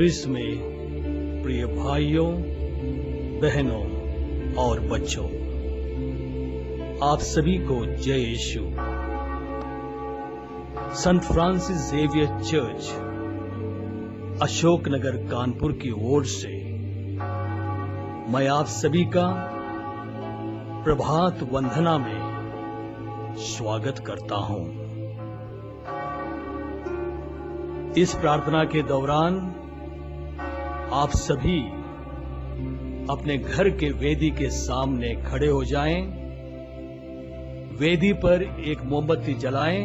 ख्रिस्त में प्रिय भाइयों, बहनों और बच्चों, आप सभी को जय यीशु। संत Francis Xavier church Ashoknagar Kanpur की ओर से मैं आप सभी का प्रभात वंदना में स्वागत करता हूं। इस प्रार्थना के दौरान आप सभी अपने घर के वेदी के सामने खड़े हो जाएं, वेदी पर एक मोमबत्ती जलाएं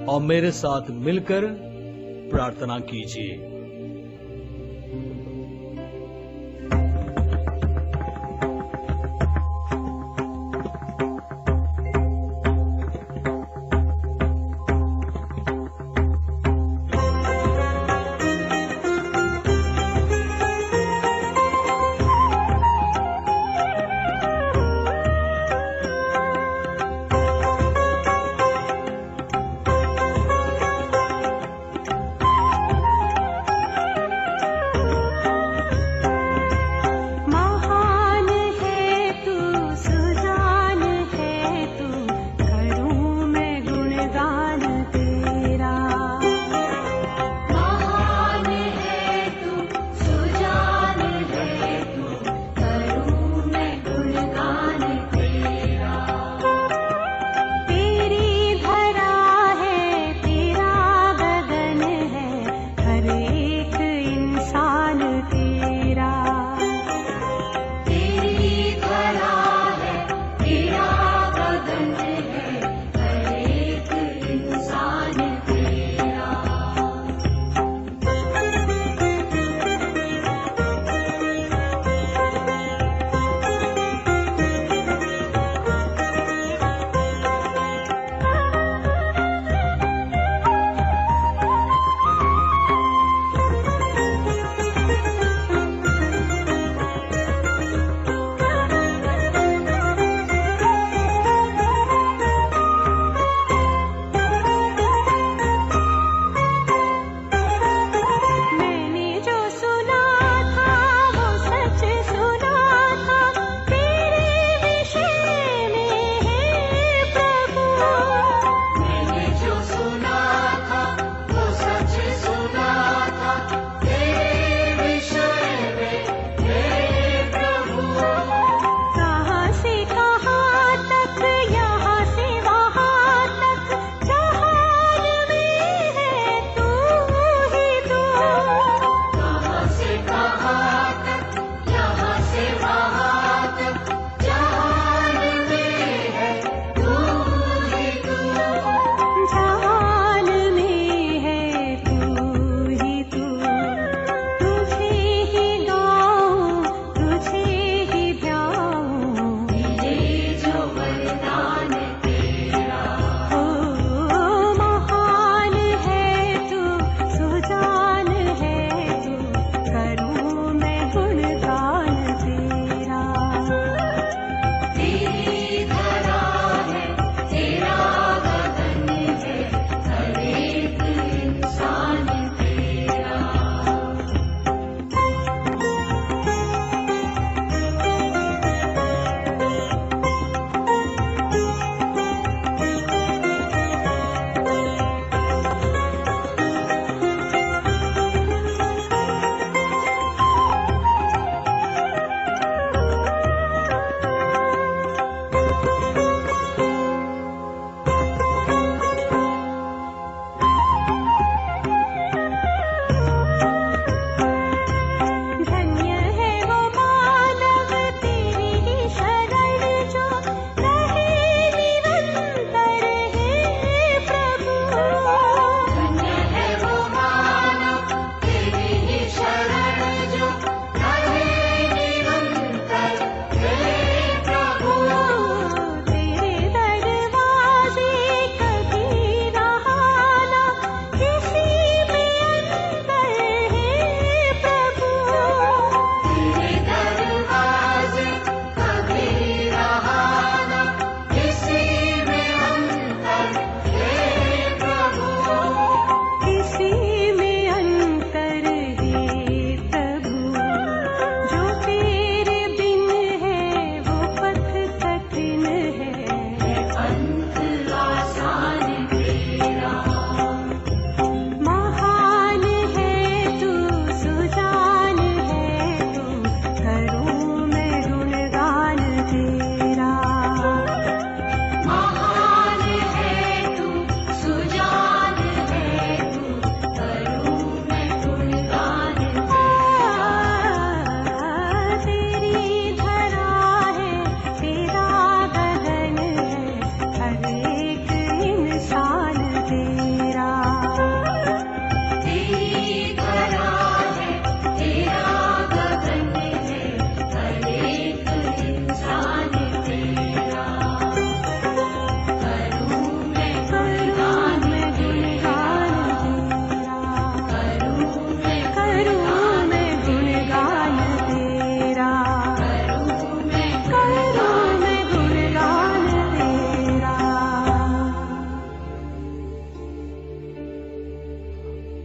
और मेरे साथ मिलकर प्रार्थना कीजिए।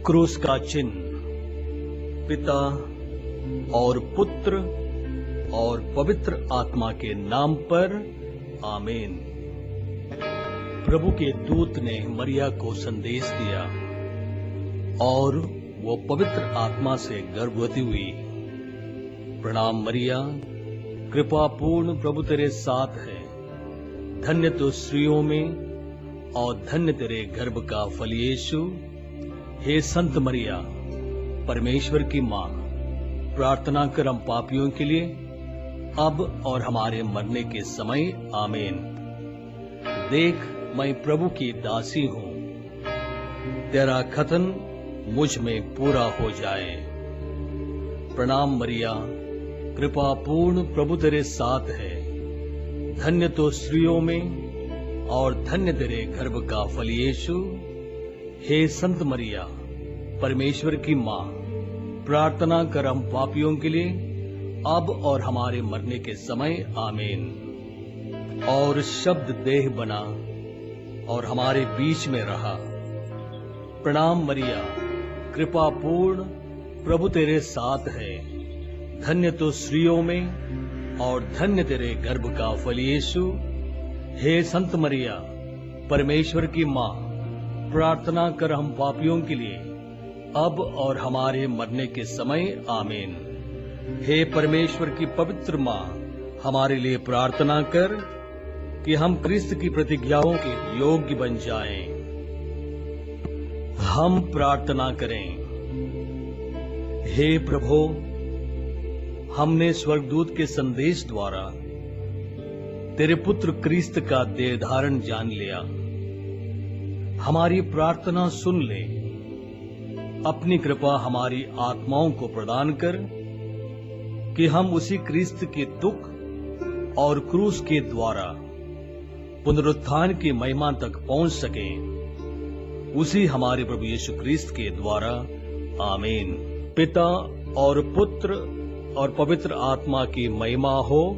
क्रूस का चिन्ह पिता और पुत्र और पवित्र आत्मा के नाम पर आमीन। प्रभु के दूत ने मरिया को संदेश दिया और वो पवित्र आत्मा से गर्भवती हुई। प्रणाम मरिया, कृपा पूर्ण प्रभु तेरे साथ है। धन्य तो स्त्रियों में और धन्य तेरे गर्भ का फल यीशु। हे संत मरिया, परमेश्वर की मां, प्रार्थना कर हम पापियों के लिए अब और हमारे मरने के समय आमीन। देख, मैं प्रभु की दासी हूं, तेरा कथन मुझ में पूरा हो जाए। प्रणाम मरिया, कृपा पूर्ण प्रभु तेरे साथ है। धन्य तो स्त्रियों में और धन्य तेरे गर्भ का फल यीशु। हे संत मरिया, परमेश्वर की मां, प्रार्थना कर हम पापियों के लिए अब और हमारे मरने के समय आमीन। और शब्द देह बना और हमारे बीच में रहा। प्रणाम मरिया, कृपा पूर्ण प्रभु तेरे साथ है। धन्य तो स्त्रियों में और धन्य तेरे गर्भ का फल यीशु। हे संत मरिया, परमेश्वर की मां, प्रार्थना कर हम पापियों के लिए अब और हमारे मरने के समय आमीन। हे परमेश्वर की पवित्र मां, हमारे लिए प्रार्थना कर कि हम क्रिस्त की प्रतिज्ञाओं के योग्य बन जाएं। हम प्रार्थना करें। हे प्रभु, हमने स्वर्गदूत के संदेश द्वारा तेरे पुत्र क्रिस्त का देह धारण जान लिया। हमारी प्रार्थना सुन ले। अपनी कृपा हमारी आत्माओं को प्रदान कर कि हम उसी क्रिस्त के दुख और क्रूस के द्वारा पुनरुत्थान की महिमा तक पहुंच सकें। उसी हमारे प्रभु यीशु क्रिस्त के द्वारा आमीन। पिता और पुत्र और पवित्र आत्मा की महिमा हो,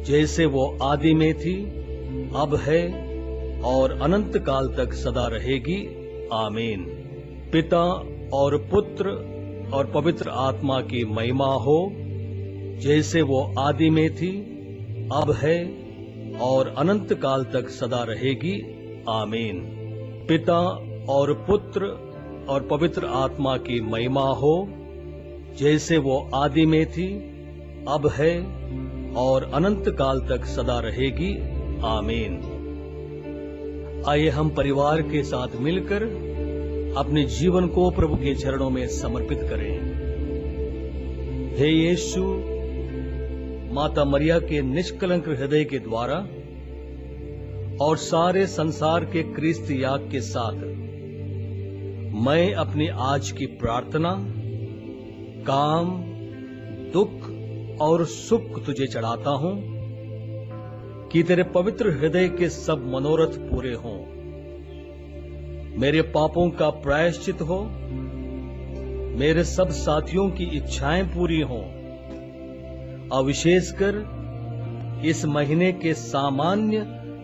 जैसे वो आदि में थी, अब है और अनंत काल तक सदा रहेगी। आमीन। पिता और पुत्र और पवित्र आत्मा की महिमा हो, जैसे वो आदि में थी, अब है और अनंत काल तक सदा रहेगी। आमीन। पिता और पुत्र और पवित्र आत्मा की महिमा हो, जैसे वो आदि में थी, अब है और अनंत काल तक सदा रहेगी। आमीन। आइए हम परिवार के साथ मिलकर अपने जीवन को प्रभु के चरणों में समर्पित करें। हे यीशु, माता मरिया के निष्कलंक हृदय के द्वारा और सारे संसार के क्रिस्त याग के साथ मैं अपनी आज की प्रार्थना, काम, दुख और सुख तुझे चढ़ाता हूं कि तेरे पवित्र हृदय के सब मनोरथ पूरे हों। मेरे पापों का प्रायश्चित हो, मेरे सब साथियों की इच्छाएं पूरी हों, और विशेषकर इस महीने के सामान्य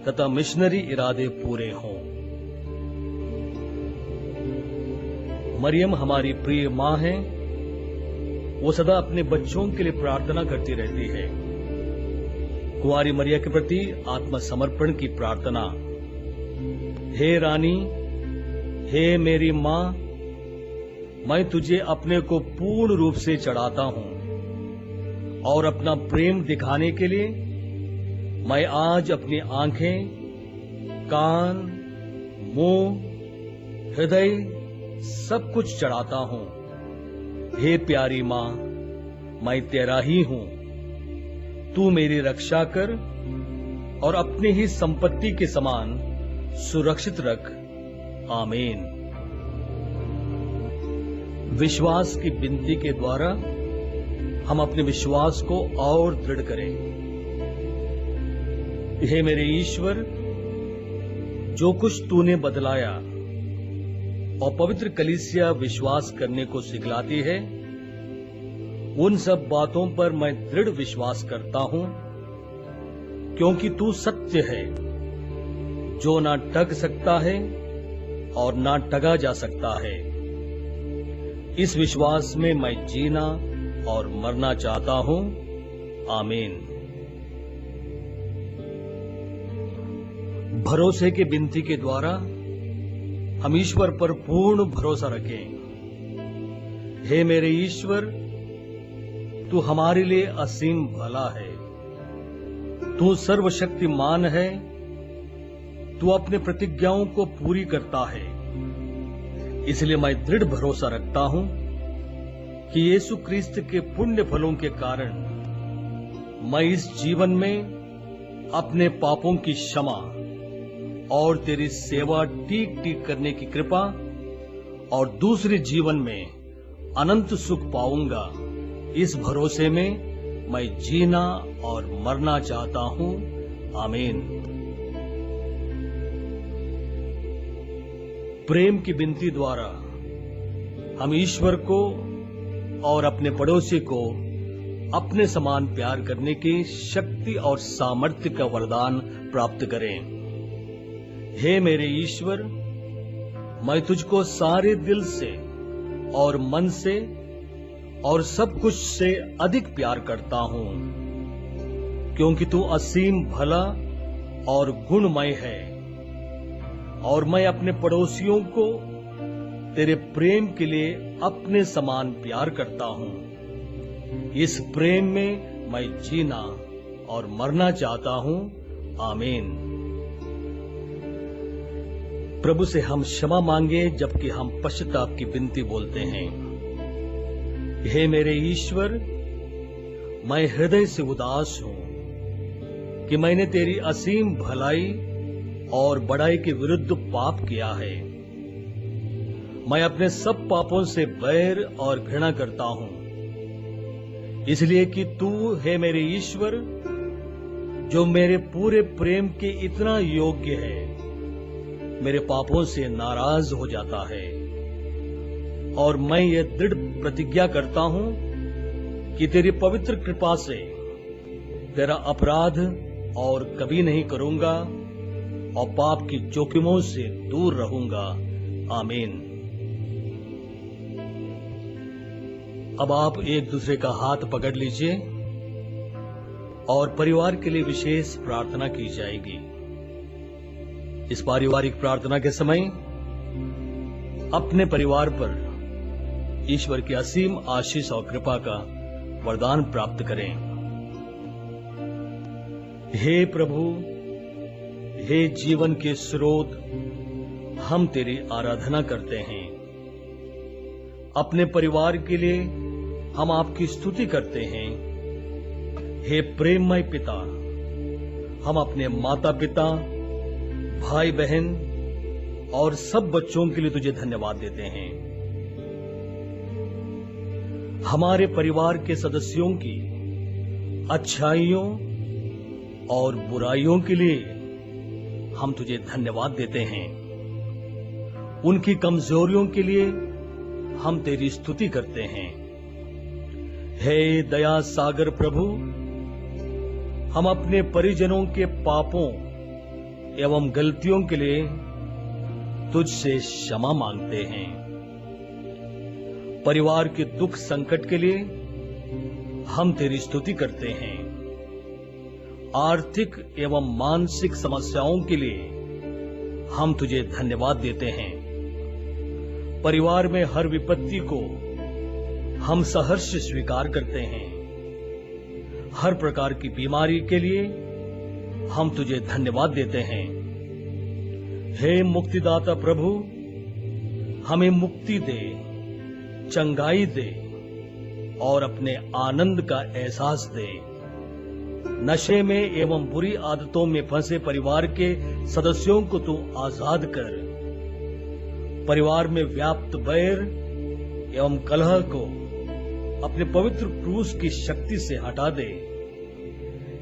तथा मिशनरी इरादे पूरे हों। मरियम हमारी प्रिय मां है। वो सदा अपने बच्चों के लिए प्रार्थना करती रहती है। कुंवारी मरिया के प्रति आत्मसमर्पण की प्रार्थना। हे रानी, हे मेरी मां, मैं तुझे अपने को पूर्ण रूप से चढ़ाता हूं और अपना प्रेम दिखाने के लिए मैं आज अपनी आंखें, कान, मुंह, हृदय सब कुछ चढ़ाता हूं। हे प्यारी मां, मैं तेरा ही हूं। तू मेरी रक्षा कर और अपनी ही संपत्ति के समान सुरक्षित रख। आमीन। विश्वास की विनती के द्वारा हम अपने विश्वास को और दृढ़ करें। हे मेरे ईश्वर, जो कुछ तूने बदलाया और पवित्र कलीसिया विश्वास करने को सिखलाती है, उन सब बातों पर मैं दृढ़ विश्वास करता हूं, क्योंकि तू सत्य है, जो ना ठग सकता है और ना ठगा जा सकता है। इस विश्वास में मैं जीना और मरना चाहता हूं। आमीन। भरोसे की विनती के द्वारा हम ईश्वर पर पूर्ण भरोसा रखें। हे मेरे ईश्वर, तू हमारे लिए असीम भला है। तू सर्वशक्तिमान है। तू अपने प्रतिज्ञाओं को पूरी करता है। इसलिए मैं दृढ़ भरोसा रखता हूं कि यीशु क्रिस्त के पुण्य फलों के कारण मैं इस जीवन में अपने पापों की क्षमा और तेरी सेवा ठीक ठीक करने की कृपा और दूसरे जीवन में अनंत सुख पाऊंगा। इस भरोसे में मैं जीना और मरना चाहता हूं। आमीन। प्रेम की विनती द्वारा हम ईश्वर को और अपने पड़ोसी को अपने समान प्यार करने की शक्ति और सामर्थ्य का वरदान प्राप्त करें। हे मेरे ईश्वर, मैं तुझको सारे दिल से और मन से और सब कुछ से अधिक प्यार करता हूं, क्योंकि तू असीम भला और गुणमय है और मैं अपने पड़ोसियों को तेरे प्रेम के लिए अपने समान प्यार करता हूं। इस प्रेम में मैं जीना और मरना चाहता हूं। आमीन। प्रभु से हम क्षमा मांगे जबकि हम पश्चाताप की विनती बोलते हैं। हे मेरे ईश्वर, मैं हृदय से उदास हूं कि मैंने तेरी असीम भलाई और बड़ाई के विरुद्ध पाप किया है। मैं अपने सब पापों से बैर और घृणा करता हूं, इसलिए कि तू है मेरे ईश्वर, जो मेरे पूरे प्रेम के इतना योग्य है, मेरे पापों से नाराज हो जाता है। और मैं ये दृढ़ प्रतिज्ञा करता हूं कि तेरी पवित्र कृपा से तेरा अपराध और कभी नहीं करूंगा और पाप की जोखिमों से दूर रहूंगा। आमीन। अब आप एक दूसरे का हाथ पकड़ लीजिए और परिवार के लिए विशेष प्रार्थना की जाएगी। इस पारिवारिक प्रार्थना के समय अपने परिवार पर ईश्वर की असीम आशीष और कृपा का वरदान प्राप्त करें। हे प्रभु, हे जीवन के स्रोत, हम तेरी आराधना करते हैं। अपने परिवार के लिए हम आपकी स्तुति करते हैं। हे प्रेममय पिता, हम अपने माता पिता, भाई बहन और सब बच्चों के लिए तुझे धन्यवाद देते हैं। हमारे परिवार के सदस्यों की अच्छाइयों और बुराइयों के लिए हम तुझे धन्यवाद देते हैं। उनकी कमजोरियों के लिए हम तेरी स्तुति करते हैं। हे दया सागर प्रभु, हम अपने परिजनों के पापों एवं गलतियों के लिए तुझसे क्षमा मांगते हैं। परिवार के दुख संकट के लिए हम तेरी स्तुति करते हैं। आर्थिक एवं मानसिक समस्याओं के लिए हम तुझे धन्यवाद देते हैं। परिवार में हर विपत्ति को हम सहर्ष स्वीकार करते हैं। हर प्रकार की बीमारी के लिए हम तुझे धन्यवाद देते हैं। हे मुक्तिदाता प्रभु, हमें मुक्ति दे, चंगाई दे और अपने आनंद का एहसास दे। नशे में एवं बुरी आदतों में फंसे परिवार के सदस्यों को तू आजाद कर। परिवार में व्याप्त बैर एवं कलह को अपने पवित्र क्रूस की शक्ति से हटा दे।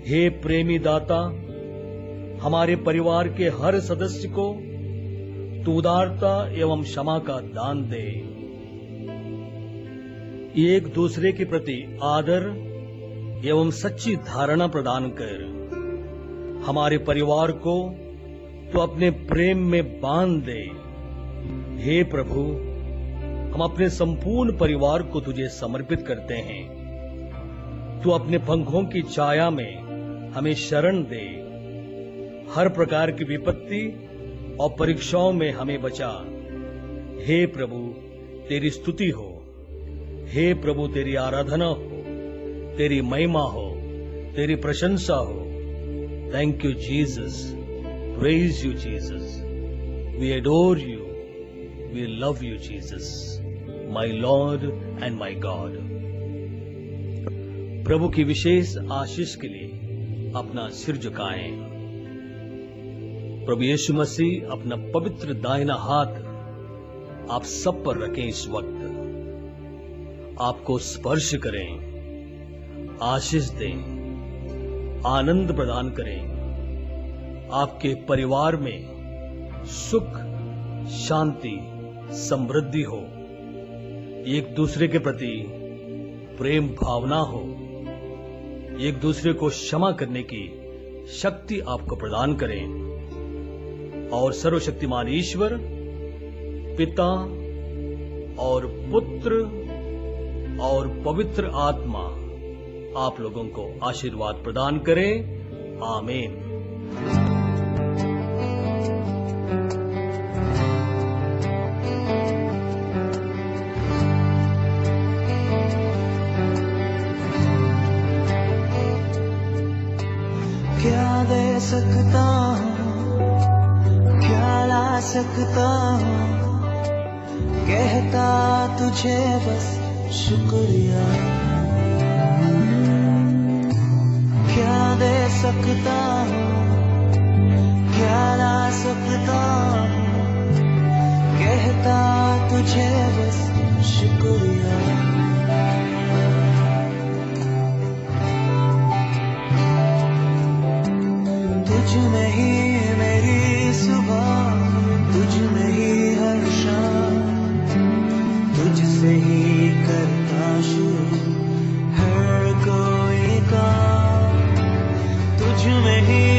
हे प्रेमी दाता, हमारे परिवार के हर सदस्य को तू उदारता एवं क्षमा का दान दे। एक दूसरे के प्रति आदर एवं सच्ची धारणा प्रदान कर। हमारे परिवार को तू अपने प्रेम में बांध दे। हे प्रभु, हम अपने संपूर्ण परिवार को तुझे समर्पित करते हैं। तू अपने पंखों की छाया में हमें शरण दे। हर प्रकार की विपत्ति और परीक्षाओं में हमें बचा। हे प्रभु, तेरी स्तुति हो। हे प्रभु, तेरी आराधना हो, तेरी महिमा हो, तेरी प्रशंसा हो। Thank you Jesus, praise you Jesus, we adore you, we love you Jesus, my Lord and my God. प्रभु की विशेष आशीष के लिए अपना सिर झुकाएं। प्रभु यीशु मसीह अपना पवित्र दाहिना हाथ आप सब पर रखें। इस वक्त आपको स्पर्श करें, आशीष दें, आनंद प्रदान करें। आपके परिवार में सुख, शांति, समृद्धि हो। एक दूसरे के प्रति प्रेम भावना हो। एक दूसरे को क्षमा करने की शक्ति आपको प्रदान करें। और सर्वशक्तिमान ईश्वर, पिता और पुत्र और पवित्र आत्मा आप लोगों को आशीर्वाद प्रदान करें। आमीन। क्या दे सकता हूँ, क्या ला सकता हूँ, कहता तुझे बस शुक्रिया। क्या दे सकता हूँ, क्या ला सकता हूँ, कहता तुझे बस शुक्रिया। तुझ में ही मेरी सुबह, तुझ में ही हर शाम, तुझसे ही करता शुरू हर कोई काम। तुझ में ही